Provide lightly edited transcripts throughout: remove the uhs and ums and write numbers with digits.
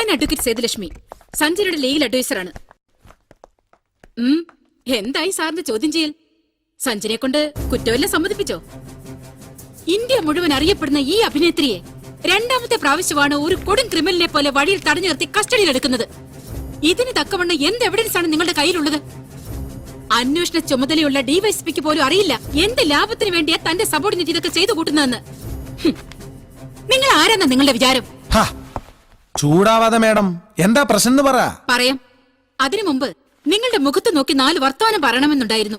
ഞാൻ advocate Sethulakshmi, സഞ്ജനയുടെ legal അഡ്വൈസറാണ്. എന്തായി സാറിന്റെ ചോദ്യം ചെയ്യൽ? സഞ്ജനെ കൊണ്ട് കുറ്റമെല്ലാം സമ്മതിപ്പിച്ചോ? ഇന്ത്യ മുഴുവൻ അറിയപ്പെടുന്ന ഈ അഭിനേത്രിയെ രണ്ടാമത്തെ പ്രാവശ്യമാണ് ഒരു കൊടും ക്രിമിനലിനെ പോലെ വഴിയിൽ തടഞ്ഞു നിർത്തി കസ്റ്റഡിയിൽ എടുക്കുന്നത്. ഇതിന് തക്കവണ്ണം എന്ത് എവിഡൻസ് ആണ് നിങ്ങളുടെ കയ്യിലുള്ളത്? അന്വേഷണ ചുമതലയുള്ള ഡിവൈഎസ്പിക്ക് പോലും അറിയില്ല എന്ത് ലാഭത്തിന് വേണ്ടിയാ തന്റെ സബോർഡിനേറ്റ് ഇതൊക്കെ ചെയ്തു കൂട്ടുന്നതെന്ന്. നിങ്ങൾ ആരാന്നാ നിങ്ങളുടെ വിചാരം? ചൂടാവാതെ മേഡം, എന്താ പ്രശ്നം പറയാം. അതിനു മുമ്പ് നിങ്ങളുടെ മുഖത്ത് നോക്കി 4 വർത്തമാനം പറയണമെന്നുണ്ടായിരുന്നു.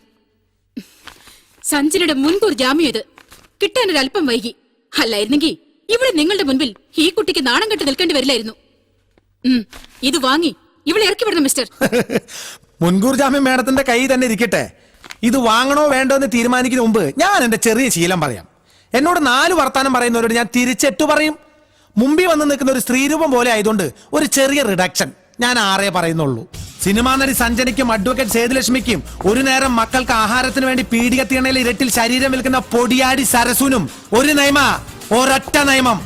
സഞ്ജനയുടെ മുൻകൂർ ജാമ്യം ഇത് കിട്ടാനൊരല്പം വൈകി. അല്ലായിരുന്നെങ്കിൽ ഇവിടെ നിങ്ങളുടെ മുൻപിൽ ഈ കുട്ടിക്ക് നാണം കെട്ട് നിൽക്കേണ്ടി വരില്ലായിരുന്നു. ഇത് വാങ്ങി ഇവിടെ ഇറക്കി വിടണം മിസ്റ്റർ. മുൻകൂർ ജാമ്യം മേഡത്തിന്റെ കൈ തന്നെ ഇരിക്കട്ടെ. ഇത് വാങ്ങണോ വേണ്ടോ എന്ന് തീരുമാനിക്കുന്ന മുമ്പ് ഞാൻ എന്റെ ചെറിയ ശീലം പറയാം. എന്നോട് 4 വർത്താനം പറയുന്നവരോട് ഞാൻ തിരിച്ചെട്ടു പറയും. മുമ്പിൽ വന്ന് നിൽക്കുന്ന ഒരു സ്ത്രീരൂപം പോലെ ആയതുകൊണ്ട് ഒരു ചെറിയ റിഡക്ഷൻ ഞാൻ 6 പറയുന്നുള്ളൂ. സിനിമാ നടി സഞ്ജനയ്ക്കും അഡ്വക്കേറ്റ് സേതുലക്ഷ്മിക്കും ഒരു നേരം മക്കൾക്ക് ആഹാരത്തിന് വേണ്ടി പീഡികത്തിണയിൽ ഇരട്ടിൽ ശരീരം വിൽക്കുന്ന പൊടിയാടി സരസുനും ഒരു ഒരൊറ്റ നിയമം.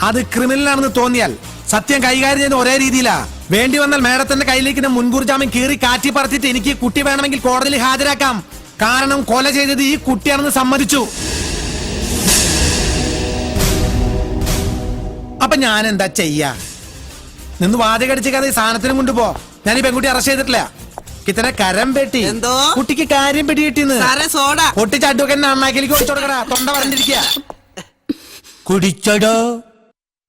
അത് ക്രിമിനലാണെന്ന് തോന്നിയാൽ സത്യം കൈകാര്യം ചെയ്യുന്ന ഒരേ രീതിയിലാ. വേണ്ടി വന്നാൽ മേഡത്തിന്റെ കയ്യിലേക്ക് മുൻകൂർ ജാമ്യം കീറി കാറ്റി പറത്തിട്ട് എനിക്ക് കുട്ടി വേണമെങ്കിൽ കോടതിയിൽ ഹാജരാക്കാം. കാരണം കൊല ചെയ്തത് ഈ കുട്ടിയാണെന്ന് സമ്മതിച്ചു. അപ്പൊ ഞാൻ എന്താ ചെയ്യാ? നിന്ന് വാചകടിച്ച കഥ സാധനത്തിനും കൊണ്ടുപോ. ഞാൻ ഈ പെൺകുട്ടി അറസ്റ്റ് ചെയ്തിട്ടില്ല. ഇത്തരം കരം പെട്ടി കുട്ടിക്ക് കാര്യം പെട്ടി കിട്ടിന്ന് പൊട്ടിച്ചടുക്കന്നെ അണ്ണാക്കിലേക്ക് ഒഴിച്ചോടുക്കടാ. തൊണ്ട പറഞ്ഞിരിക്കുക കുടിച്ചടോ.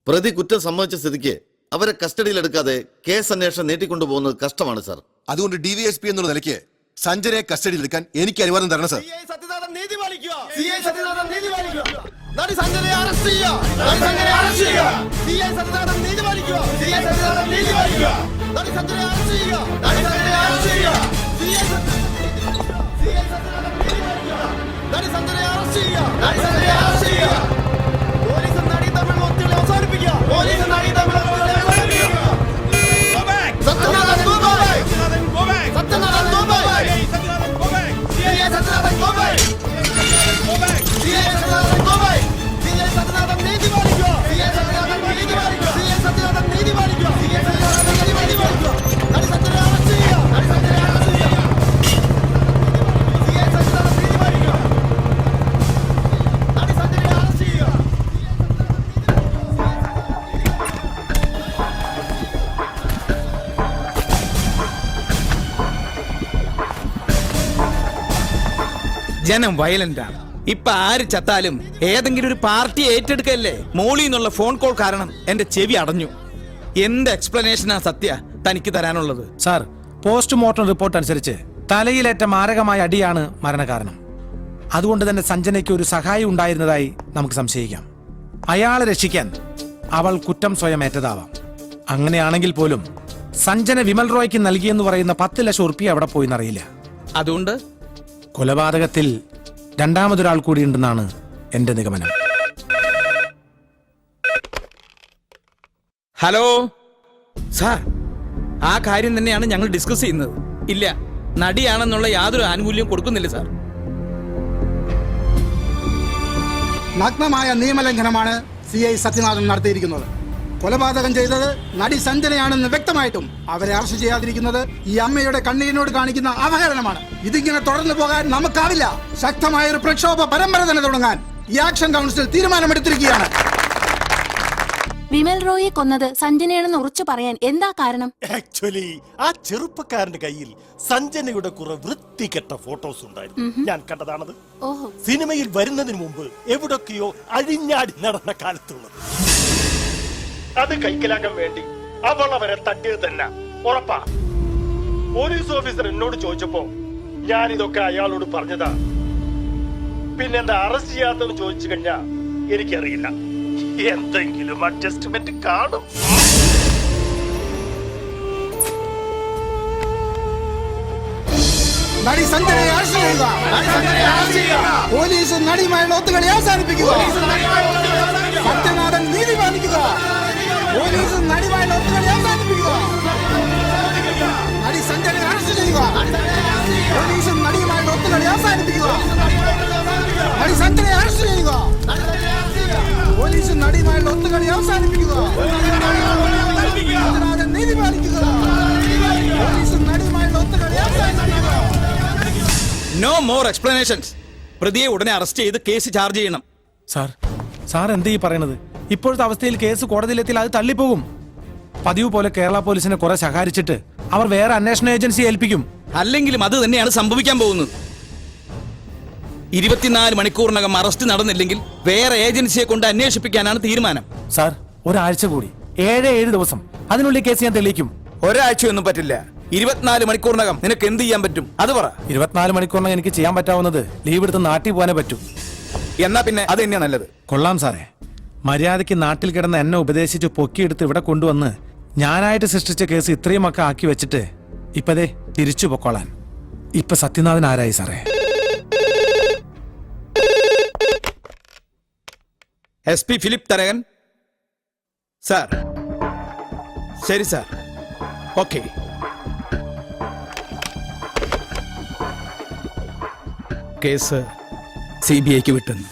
പ്രതി കുറ്റം സമ്മതിച്ച സ്ഥിതിക്ക് അവരെ കസ്റ്റഡിയിൽ എടുക്കാതെ കേസ് അന്വേഷണം നീട്ടിക്കൊണ്ടുപോകുന്നത് കഷ്ടമാണ് സാർ. അതുകൊണ്ട് ഡിവൈഎസ്പി എന്നുള്ള നിലയ്ക്ക് സഞ്ജനയെ കസ്റ്റഡിയിൽ എടുക്കാൻ എനിക്ക് അനുവാദം തരണം സാർ. ജനം വയലന്റ് ആണ്. ഇപ്പൊ ആര് ചത്താലും ഏതെങ്കിലും ഒരു പാർട്ടി ഏറ്റെടുക്കല്ലേ. മോളിൽ നിന്നുള്ള ഫോൺ കോൾ കാരണം എന്റെ ചെവി അടഞ്ഞു. എന്ത് എക്സ്പ്ലനേഷനാ സത്യ തനിക്ക് തരാനുള്ളത്? സാർ, പോസ്റ്റ്മോർട്ടം റിപ്പോർട്ട് അനുസരിച്ച് തലയിലേറ്റ മാരകമായ അടിയാണ് മരണകാരണം. അതുകൊണ്ട് തന്നെ സഞ്ജനയ്ക്ക് ഒരു സഹായം ഉണ്ടായിരുന്നതായി നമുക്ക് സംശയിക്കാം. അയാളെ രക്ഷിക്കാൻ അവൾ കുറ്റം സ്വയം ഏറ്റതാവാം. അങ്ങനെയാണെങ്കിൽ പോലും സഞ്ജന വിമൽ റോയ്ക്ക് നൽകിയെന്ന് പറയുന്ന 10 ലക്ഷം ഉറുപ്പിക അവിടെ പോയിന്നറിയില്ല. അതുകൊണ്ട് കൊലപാതകത്തിൽ രണ്ടാമതൊരാൾ കൂടിയുണ്ടെന്നാണ് എന്റെ നിഗമനം. ഹലോ സാർ, ആ കാര്യം തന്നെയാണ് ഞങ്ങൾ ഡിസ്കസ് ചെയ്യുന്നത്. ഇല്ല, നടിയാണെന്നുള്ള യാതൊരു ആനുകൂല്യവും കൊടുക്കുന്നില്ല സാർ. നഗ്നമായ നിയമലംഘനമാണ് CI സത്യനാഥൻ നടത്തിയിരിക്കുന്നത്. കൊലപാതകം ചെയ്തത് നടി സഞ്ജനയാണെന്ന് വ്യക്തമായിട്ടും അവരെ അറസ്റ്റ് ചെയ്യാതിരിക്കുന്നത് ഈ അമ്മയുടെ കണ്ണീരിനോട് കാണിക്കുന്ന അവഹേളനമാണ്. ഇതിങ്ങനെ തുടർന്നു പോകാൻ നമുക്കാവില്ല. ശക്തമായൊരു പ്രക്ഷോഭ പരമ്പര തന്നെ തുടങ്ങാൻ ഈ ആക്ഷൻ കൗൺസിൽ തീരുമാനമെടുത്തിരിക്കുകയാണ്. വിമൽ റോയെ കൊന്നത് സഞ്ജനയാണെന്ന് ഉറച്ചു പറയാൻ എന്താ കാരണം? ആക്ച്വലി ആ ചെറുപ്പക്കാരന്റെ കയ്യിൽ സഞ്ജനയുടെ കുറെ വൃത്തികെട്ട ഫോട്ടോസ് ഉണ്ടായിരുന്നു. ഞാൻ കണ്ടതാണത്. സിനിമയിൽ വരുന്നതിന് മുമ്പ് എവിടൊക്കെയോ അഴിഞ്ഞാടി നടന്ന കാലത്തുള്ളത്. അത് കൈക്കലാക്കാൻ വേണ്ടി അവൾ അവരെ തട്ടിയത് തന്നെ ഉറപ്പാ. പോലീസ് ഓഫീസർ എന്നോട് ചോദിച്ചപ്പോ ഞാൻ ഇതൊക്കെ അയാളോട് പറഞ്ഞതാ. പിന്നെന്താ അറസ്റ്റ് ചെയ്യാത്തെന്ന് ചോദിച്ചു കഴിഞ്ഞാ എനിക്കറിയില്ല. എന്തെങ്കിലും അഡ്ജസ്റ്റ്മെന്റ് കാണും. നടി സഞ്ജനയെ അറസ്റ്റ് ചെയ്യുക. പോലീസ് നടിയുമായുള്ള ഒത്തുകളി അവസാനിപ്പിക്കുക. സത്യനാഥൻ നീതി പാലിക്കുക. പോലീസ് നടിയുമായുള്ള ഒത്തുകളി അവസാനിപ്പിക്കുക. നടി സഞ്ജനയെ അറസ്റ്റ് ചെയ്യുക. പോലീസ് നടിയുമായുള്ള ഒത്തുകളി അവസാനിപ്പിക്കുക. നടി സഞ്ജനയെ അറസ്റ്റ് ചെയ്യുക. പോലീസ് നടിയുമായുള്ള ഒത്തുകളി അവസാനിപ്പിക്കുക. More explanations. പ്രതിയെ ഉടനെ അറസ്റ്റ് ചെയ്ത് കേസ് ചാർജ് ചെയ്യണം. സാർ എന്താ ഈ പറയണത്? ഇപ്പോഴത്തെ അവസ്ഥയിൽ കേസ് കോടതിയിലെത്തിയാൽ അത് തള്ളിപ്പോകും. പതിവ് പോലെ കേരള പോലീസിനെ കുറെ ശകാരിച്ചിട്ട് അവർ വേറെ അന്വേഷണ ഏജൻസിയെ ഏൽപ്പിക്കും. അല്ലെങ്കിലും അത് തന്നെയാണ് സംഭവിക്കാൻ പോകുന്നത്. 24 മണിക്കൂറിനകം അറസ്റ്റ് നടന്നില്ലെങ്കിൽ വേറെ ഏജൻസിയെ കൊണ്ട് അന്വേഷിപ്പിക്കാനാണ് തീരുമാനം. സാർ, ഒരാഴ്ച കൂടി, 7 ദിവസം, അതിനുള്ളിൽ കേസ് ഞാൻ തെളിയിക്കും. ഒരാഴ്ചയൊന്നും പറ്റില്ല. 24 മണിക്കൂറിനകം നിനക്ക് എന്ത് ചെയ്യാൻ പറ്റും അത് പറ. 24 മണിക്കൂറിനകം എനിക്ക് ചെയ്യാൻ പറ്റാവുന്നത് ലീവ് എടുത്ത് നാട്ടിൽ പോകാനേ പറ്റൂ. എന്നാ പിന്നെ അത് തന്നെയാ നല്ലത്. കൊള്ളാം സാറേ. മര്യാദയ്ക്ക് നാട്ടിൽ കിടന്ന് എന്നെ ഉപദേശിച്ച് പൊക്കിയെടുത്ത് ഇവിടെ കൊണ്ടുവന്ന് ഞാനായിട്ട് സൃഷ്ടിച്ച കേസ് ഇത്രയും ഒക്കെ ആക്കി വെച്ചിട്ട് ഇപ്പതേ തിരിച്ചു പൊക്കോളാൻ. ഇപ്പൊ സത്യനാഥൻ ആരായി സാറേ? SP Philip Tharakan sir. ശരി സാർ, ഓക്കെ. കേസ് CBIക്ക് വിട്ടുന്നു.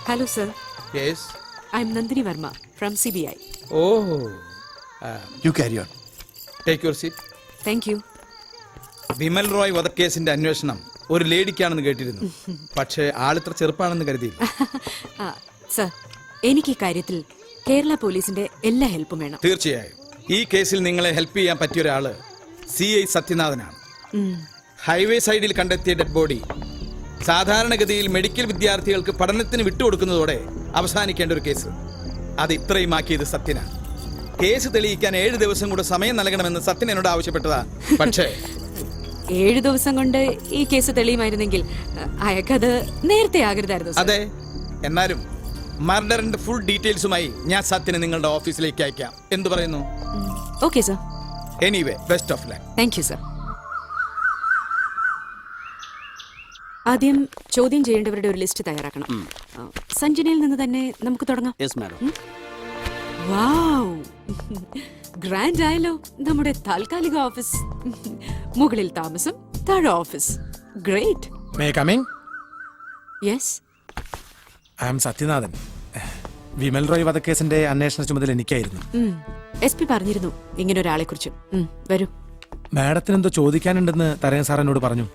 Hello, sir. Yes. I'm Nandini Verma from CBI. Oh. You carry on. Take your seat. Thank you. Vimal Roy വധക്കേസിന്റെ അന്വേഷണം ഒരു ലേഡിക്കാണെന്ന് കേട്ടിരുന്നു. പക്ഷേ ആളിത്ര ചെറുപ്പാണെന്ന് കരുതിയില്ല. സർ, എനിക്ക് ഈ കാര്യത്തിൽ കേരള പോലീസിന്റെ എല്ലാ ഹെൽപ്പും വേണം. തീർച്ചയായും ഈ കേസിൽ നിങ്ങളെ ഹെൽപ്പ് ചെയ്യാൻ പറ്റിയ ഒരാള് CI സത്യനാഥനാണ്. ഹൈവേ സൈഡിൽ കണ്ടെത്തിയ ഡെഡ് ബോഡി സാധാരണഗതിയിൽ മെഡിക്കൽ വിദ്യാർത്ഥികൾക്ക് പഠനത്തിന് വിട്ടുകൊടുക്കുന്നതോടെ അവസാനിക്കേണ്ട ഒരു കേസ്. അത് ഇത്രയും ആക്കിയത് സത്യനാണ്. കേസ് തെളിയിക്കാൻ 7 ദിവസം കൂടെ സമയം നൽകണമെന്ന് സത്യൻ എന്നോട് ആവശ്യപ്പെട്ടതാ. പക്ഷേ 7 ദിവസം കൊണ്ട് ഈ കേസ് തെളിയുമായിരുന്നെങ്കിൽ അയാൾക്കത് നേരത്തെ ആകരുതായിരുന്നു. അതെ, എന്നാലും മർഡറിന്റെ ഫുൾ ഡീറ്റെയിൽസുമായി ഞാൻ സത്യനെ നിങ്ങളുടെ ഓഫീസിലേക്ക് അയക്കാം. എന്തു പറയുന്നു? Okay sir. Anyway, best of luck. Thank you sir. ആദ്യം ചോദ്യം ചെയ്യേണ്ടവരുടെ ഒരു ലിസ്റ്റ് തയ്യാറാക്കണം. സഞ്ജനയിൽ നിന്ന് തന്നെ നമുക്ക് തുടങ്ങാം. വൗ, ഗ്രാൻഡ് ആയല്ലോ നമ്മുടെ താൽക്കാലിക ഓഫീസ്. മുകളിൽ താമസം, താഴെ office. Great. May coming? Yes. I am Sathyanathan. Vimal Roy വധക്കേസിന്റെ അന്വേഷണ ചുമതല എനിക്കായിരുന്നു. SP പറഞ്ഞിരുന്നു ഇങ്ങനെ ഒരാളെ കുറിച്ച്. വരൂ. മാഡത്തിന് എന്തോ ചോദിക്കാനുണ്ടെന്ന് തരയൻ സാർ എന്നോട് പറഞ്ഞു.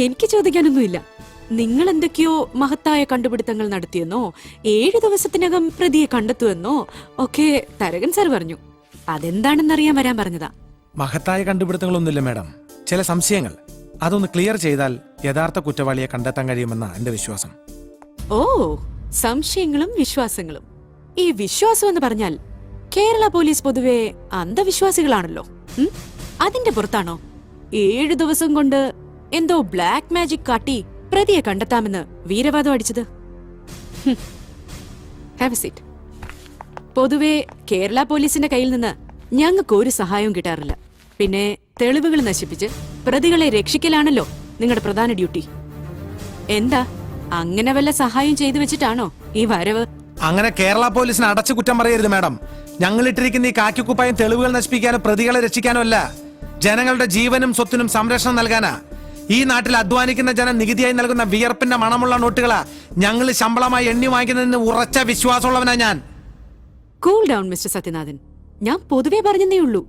എനിക്ക് ചോദിക്കാനൊന്നുമില്ല. നിങ്ങൾ എന്തൊക്കെയോ മഹത്തായ കണ്ടുപിടുത്തങ്ങൾ നടത്തിയെന്നോ 7 ദിവസത്തിനകം പ്രതിയെ കണ്ടെത്തുമെന്നോ ഒക്കെ തരകൻ സാർ പറഞ്ഞു. അതെന്താണെന്നറിയാൻ വരാൻ പറഞ്ഞതാ. മഹത്തായ കണ്ടുപിടുത്തങ്ങളൊന്നുമില്ല മാഡം, ചില സംശയങ്ങൾ. അതൊന്ന് ക്ലിയർ ചെയ്താൽ യഥാർത്ഥ കുറ്റവാളിയെ കണ്ടെത്താൻ കഴിയുമെന്ന എന്റെ വിശ്വാസം. ഓ, സംശയങ്ങളും വിശ്വാസങ്ങളും. ഈ വിശ്വാസം എന്ന് പറഞ്ഞാൽ കേരള പോലീസ് പൊതുവെ അന്ധവിശ്വാസികളാണല്ലോ. അതിന്റെ പുറത്താണോ 7 ദിവസം കൊണ്ട് എന്തോ ബ്ലാക്ക് മാജിക് കാട്ടി പ്രതിയെ കണ്ടെത്താമെന്ന് വീരവാദം അടിച്ചത്? Have A seat. പൊതുവെ കേരള പോലീസിന്റെ കയ്യിൽ നിന്ന് ഞങ്ങൾക്ക് ഒരു സഹായവും കിട്ടാറില്ല. പിന്നെ തെളിവുകൾ നശിപ്പിച്ച് പ്രതികളെ രക്ഷിക്കലാണല്ലോ നിങ്ങളുടെ പ്രധാന ഡ്യൂട്ടി. എന്താ, അങ്ങനെ വല്ല സഹായം ചെയ്തു വെച്ചിട്ടാണോ ഈ വരവ്? അങ്ങനെ കേരള പോലീസിനെ അടച്ചു കുറ്റം പറയരുത് മാഡം. ഞങ്ങൾ ഇട്ടിരിക്കുന്ന ഈ കാക്കിക്കുപ്പായം തെളിവുകൾ നശിപ്പിക്കാനോ പ്രതികളെ രക്ഷിക്കാനോ അല്ല, ജനങ്ങളുടെ ജീവനും സ്വത്തിനും സംരക്ഷണം നൽകാനാ. ഈ നാട്ടിൽ അധ്വാനിക്കുന്ന ജനം നികുതിയായി നൽകുന്ന വിയർപ്പിന്റെ മണമുള്ള നോട്ടുകളാ ഞങ്ങൾ ശമ്പളമായി എണ്ണി വാങ്ങിക്കുന്നതിന് ഉറച്ച വിശ്വാസമുള്ളവനാ ഞാൻ. Cool down mister Sathyanathan. ഞാൻ പൊതുവെ പറഞ്ഞതേ ഉള്ളൂ.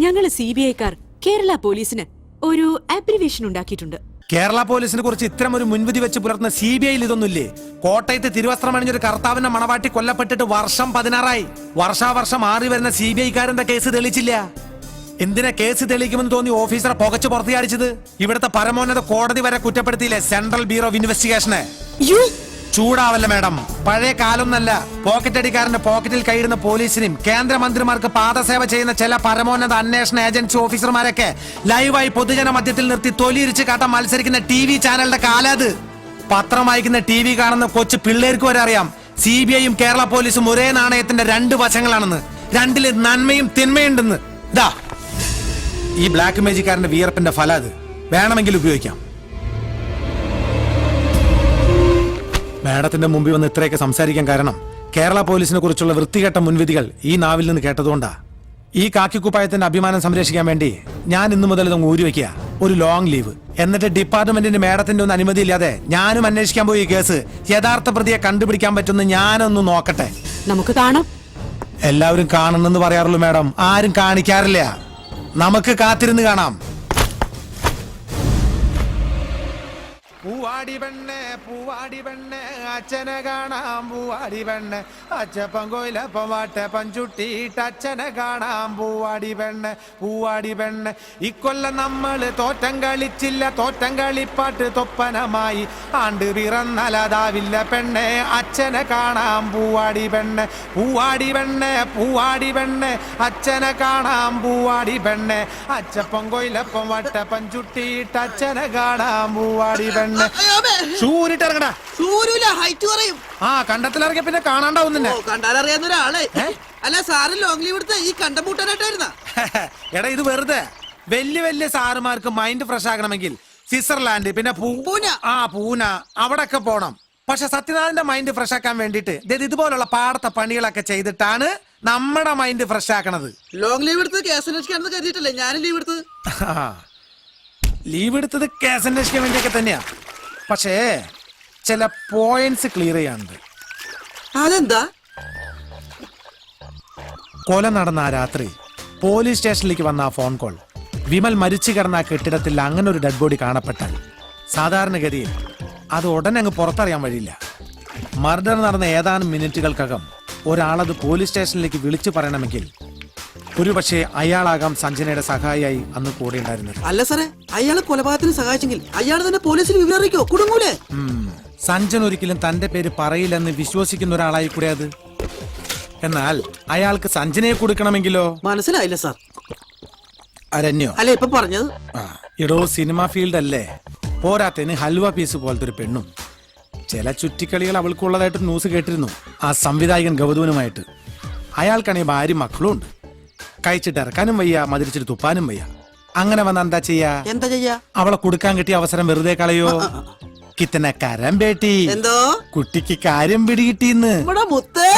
ഞങ്ങൾ CBIക്കാർ കേരള പോലീസിന് ഒരു അബ്രിവേഷൻ ഉണ്ടാക്കിയിട്ടുണ്ട്. കേരള പോലീസിനെ കുറിച്ച് ഇത്തരം ഒരു മുൻവിധി വെച്ച് പുലർത്തുന്ന CBIയിൽ ഇതൊന്നുമില്ലേ? കോട്ടയത്ത് തിരുവസ്ത്രമണിഞ്ഞൊരു കർത്താവിന്റെ മണവാട്ടി കൊല്ലപ്പെട്ടിട്ട് വർഷം 16ആയി. വർഷാവർഷം മാറി വരുന്ന CBIക്കാരന്റെ കേസ് തെളിച്ചില്ല. എന്തിനാ കേസ് തെളിയിക്കുമെന്ന് തോന്നി ഓഫീസറെ പുകച്ച് പുറത്തിയാടിച്ചത്? ഇവിടുത്തെ പരമോന്നത കോടതി വരെ കുറ്റപ്പെടുത്തിയില്ലേ സെൻട്രൽ ബ്യൂറോ ഓഫ് ഇൻവെസ്റ്റിഗേഷനെ? ചൂടാവല്ല മാഡം, പഴയ കാലൊന്നല്ല. പോക്കറ്റ് അടിക്കാരന്റെ പോക്കറ്റിൽ കൈയിടുന്ന പോലീസിനും കേന്ദ്രമന്ത്രിമാർക്ക് പാദസേവ ചെയ്യുന്ന ചില പരമോന്നത അന്വേഷണ ഏജൻസി ഓഫീസർമാരൊക്കെ ലൈവായി പൊതുജന മധ്യത്തിൽ നിർത്തി തൊലിയിരിച്ച് കാട്ടാൻ മത്സരിക്കുന്ന TV ചാനലിന്റെ കാലത്. പത്രം വായിക്കുന്ന TV കാണുന്ന കൊച്ചു പിള്ളേർക്ക് വരെ അറിയാം CBIയും കേരള പോലീസും ഒരേ നാണയത്തിന്റെ രണ്ട് വശങ്ങളാണെന്ന്, രണ്ടില് നന്മയും തിന്മയുണ്ടെന്ന്. ഇതാ ഈ ബ്ലാക്ക് മേജിക്കാരന്റെ വിയർപ്പിന്റെ ഫലം അത്, വേണമെങ്കിൽ ഉപയോഗിക്കാം. മാഡത്തിന്റെ മുമ്പിൽ വന്ന് ഇത്രയൊക്കെ സംസാരിക്കാൻ കാരണം കേരള പോലീസിനെ കുറിച്ചുള്ള വൃത്തികെട്ട മുൻവിധികൾ ഈ നാവിൽ നിന്ന് കേട്ടതുകൊണ്ടാ. ഈ കാക്കിക്കുപ്പായത്തിന്റെ അഭിമാനം സംരക്ഷിക്കാൻ വേണ്ടി ഞാൻ ഇന്നു മുതൽ ഇതങ്ങ് ഊരിവെക്കുക, ഒരു ലോങ് ലീവ്. എന്നിട്ട് ഡിപ്പാർട്ട്മെന്റിന്റെ മാഡത്തിന്റെ ഒന്നും അനുമതിയില്ലാതെ ഞാനും അന്വേഷിക്കാൻ പോയി ഈ കേസ് യഥാർത്ഥ പ്രതിയെ കണ്ടുപിടിക്കാൻ പറ്റുമെന്ന് ഞാനൊന്ന് നോക്കട്ടെ. നമുക്ക് കാണാം. എല്ലാവരും കാണണമെന്ന് പറയാറുള്ളൂ മാഡം, ആരും കാണിക്കാറില്ല. നമുക്ക് കാത്തിരുന്ന് കാണാം. പൂവാടി പെണ്ണെ പൂവാടി പെണ്ണെ അച്ഛനെ കാണാം, പൂവാടി പെണ്ണെ അച്ചപ്പം കൊയിലപ്പം വാട്ടെ പഞ്ചുട്ടിയിട്ട് അച്ഛനെ കാണാം. പൂവാടി പെണ്ണെ പൂവാടി പെണ്ണെ ഇക്കൊല്ലം നമ്മള് തോറ്റം കളിച്ചില്ല, തോറ്റം കളിപ്പാട്ട് തൊപ്പനമായി. ആണ്ട് പിറന്നലതാവില്ല പെണ്ണെ അച്ഛനെ കാണാം. പൂവാടി പെണ്ണെ പൂവാടി പെണ്ണെ പൂവാടി പെണ്ണെ അച്ഛനെ കാണാം. പൂവാടി പെണ്ണെ അച്ചപ്പം കൊയിലപ്പം വാട്ടെ പഞ്ചുട്ടിയിട്ട് അച്ഛനെ കാണാം. പൂവാടി പെണ്ണെ ഷൂരിട്ടിറങ്ങടാ. ആ കണ്ടത്തിലിറങ്ങിയ പിന്നെ കാണാണ്ടാവും നിന്നെ. കണ്ടാലറിയാവുന്ന ഒരാളെ. അല്ല സാറ് ലോങ് ലീവ് എടുത്ത് ഈ കണ്ടം പൂട്ടാനായിട്ടായിരുന്ന. എടാ ഇത് വെറുതെ വലിയ വലിയ സാറുമാർക്ക് മൈൻഡ് ഫ്രഷ് ആകണമെങ്കിൽ സ്വിറ്റ്സർലാൻഡ് പിന്നെ പൂന അവിടൊക്കെ പോണം. പക്ഷെ സത്യനാഥന്റെ മൈൻഡ് ഫ്രഷ് ആക്കാൻ വേണ്ടിട്ട് ഇതുപോലുള്ള പാടത്തെ പണികളൊക്കെ ചെയ്തിട്ടാണ് നമ്മുടെ മൈൻഡ് ഫ്രഷ് ആക്കണത്. ലോങ് ലീവ് എടുത്ത് കേസ് അന്വേഷിക്കാണെന്ന് കരുതിയിട്ടല്ലേ ഞാനും ലീവ് എടുത്തത്. ലീവ് എടുത്തത് കേസ് അന്വേഷിക്കാൻ വേണ്ടിയൊക്കെ തന്നെയാ. പക്ഷേ ചില പോയിന്റ്സ് ക്ലിയർ ചെയ്യാനുണ്ട്. അതെന്താ? കൊല നടന്ന ആ രാത്രി പോലീസ് സ്റ്റേഷനിലേക്ക് വന്ന ആ ഫോൺ കോൾ, വിമൽ മരിച്ചു കിടന്ന ആ കെട്ടിടത്തിൽ അങ്ങനെ ഒരു ഡെഡ് ബോഡി കാണപ്പെട്ടാൽ സാധാരണഗതിയിൽ അത് ഉടനെ അങ്ങ് പുറത്തറിയാൻ വഴിയില്ല. മർഡർ നടന്ന ഏതാനും മിനിറ്റുകൾക്കകം ഒരാളത് പോലീസ് സ്റ്റേഷനിലേക്ക് വിളിച്ചു പറയണമെങ്കിൽ ഒരുപക്ഷെ അയാളാകാം സഞ്ജനയുടെ സഹായിയായി അന്ന് കൂടെ ഉണ്ടായിരുന്നത്. അല്ല സാറേ, അയാള് കൊലപാതകത്തിന് സഹായിച്ചെങ്കിൽ അയാൾ തന്നെ പോലീസിന് വിവരം അറിയിക്കോ? കുടുങ്ങൂലേ? സഞ്ജൻ ഒരിക്കലും തന്റെ പേര് പറയില്ലെന്ന് വിശ്വസിക്കുന്ന ഒരാളായി കൂടെ അത്. എന്നാൽ അയാൾക്ക് സഞ്ജനയെ കൊടുക്കണമെങ്കിലോ? മനസ്സിലായില്ല സാർ. അരണ്യോ അല്ല ഇപ്പൊ പറഞ്ഞത്? ഇടോ സിനിമ ഫീൽഡ് അല്ലേ, പോരാത്തതിന് ഹൽവ പീസ് പോലത്തെ ഒരു പെണ്ണും. ചില ചുറ്റിക്കളികൾ അവൾക്കുള്ളതായിട്ട് ന്യൂസ് കേട്ടിരുന്നു ആ സംവിധായകൻ ഗൗതമനുമായിട്ട്. അയാൾക്കാണെങ്കിൽ ഭാര്യ മക്കളും ഉണ്ട്. കഴിച്ചിട്ട് ഇറക്കാനും വയ്യ, മതിരിച്ചിട്ട് തുപ്പാനും വയ്യ. അങ്ങനെ വന്ന എന്താ ചെയ്യാ? അവളെ കൊടുക്കാൻ കിട്ടിയ അവസരം വെറുതെ കളയോ? കിത്തന കരം ബേട്ടി, എന്തോ കുട്ടിക്ക് കാര്യം പിടികിട്ടിന്ന്. മുത്തേ